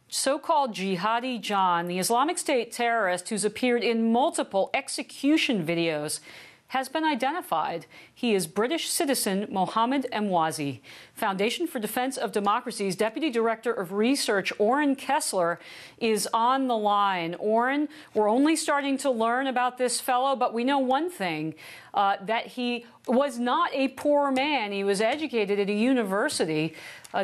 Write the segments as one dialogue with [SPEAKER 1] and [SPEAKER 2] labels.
[SPEAKER 1] So-called Jihadi John, the Islamic State terrorist who's appeared in multiple execution videos, has been identified. He is British citizen Mohammed Emwazi. Foundation for Defense of Democracy's Deputy Director of Research, Oren Kessler, is on the line. Oren, we're only starting to learn about this fellow, but we know one thing, that he was not a poor man. He was educated at a university.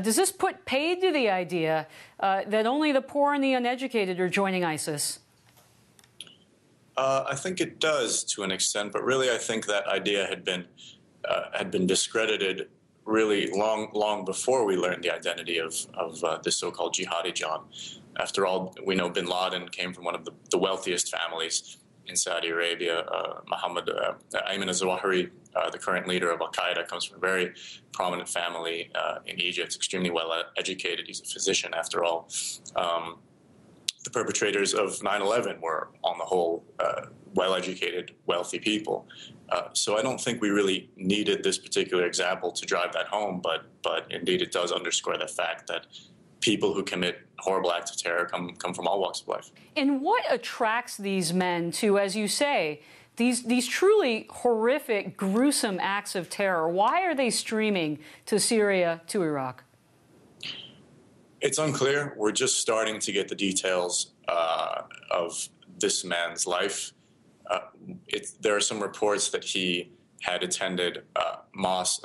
[SPEAKER 1] Does this put paid to the idea that only the poor and the uneducated are joining ISIS?
[SPEAKER 2] I think it does to an extent, but really I think that idea had been discredited really long before we learned the identity of this so-called Jihadi John. After all, we know bin Laden came from one of the wealthiest families in Saudi Arabia. Mohammed Ayman al-Zawahiri, the current leader of al-Qaeda, comes from a very prominent family in Egypt, extremely well educated. He's a physician, after all. The perpetrators of 9/11 were, on the whole, well-educated, wealthy people. So I don't think we really needed this particular example to drive that home, but indeed it does underscore the fact that people who commit horrible acts of terror come from all walks of life.
[SPEAKER 1] And what attracts these men to, as you say, these truly horrific, gruesome acts of terror? Why are they streaming to Syria, to Iraq?
[SPEAKER 2] It's unclear. We're just starting to get the details of this man's life. There are some reports that he had attended a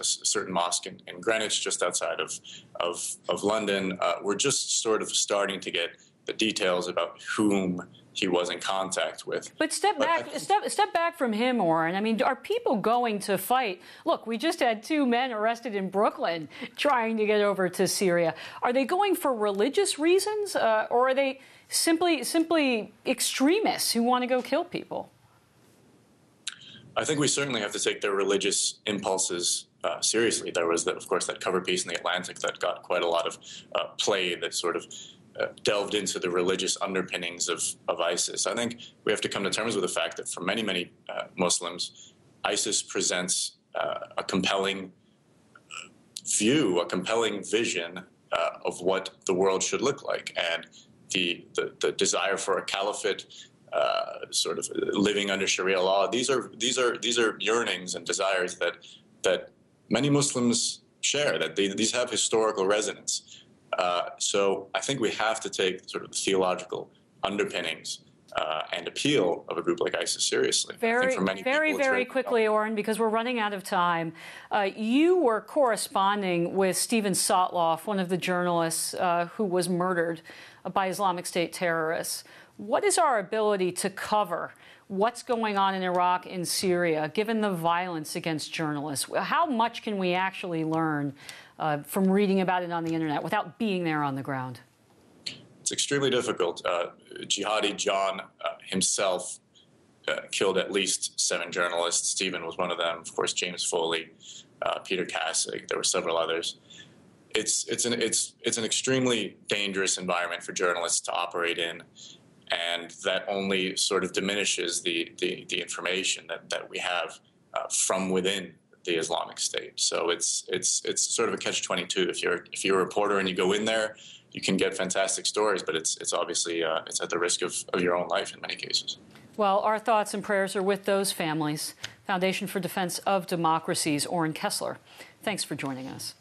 [SPEAKER 2] certain mosque in Greenwich, just outside of London. We're just sort of starting to get the details about whom he was in contact with.
[SPEAKER 1] But step back from him, Oren. I mean, are people going to fight? Look, we just had 2 men arrested in Brooklyn trying to get over to Syria. Are they going for religious reasons, or are they simply extremists who want to go kill people?
[SPEAKER 2] I think we certainly have to take their religious impulses seriously. There was, of course, that cover piece in The Atlantic that got quite a lot of play that sort of delved into the religious underpinnings of ISIS. I think we have to come to terms with the fact that for many Muslims, ISIS presents a compelling view, a compelling vision of what the world should look like, and the desire for a caliphate, sort of living under Sharia law. These are yearnings and desires that many Muslims share. That these have historical resonance. So I think we have to take sort of the theological underpinnings and appeal of a group like ISIS seriously.
[SPEAKER 1] Very quickly, Oren, because we're running out of time. You were corresponding with Stephen Sotloff, one of the journalists who was murdered by Islamic State terrorists. What is our ability to cover what's going on in Iraq and Syria, given the violence against journalists? How much can we actually learn from reading about it on the internet without being there on the ground?
[SPEAKER 2] It's extremely difficult. Jihadi John himself killed at least 7 journalists. Stephen was one of them. Of course, James Foley, Peter Kassig. There were several others. It's an extremely dangerous environment for journalists to operate in, and that only sort of diminishes the information that we have from within the Islamic State. So it's sort of a catch-22. If you're a reporter and you go in there, you can get fantastic stories, but it's obviously it's at the risk of your own life in many cases.
[SPEAKER 1] Well, our thoughts and prayers are with those families. Foundation for Defense of Democracy's Oren Kessler. Thanks for joining us.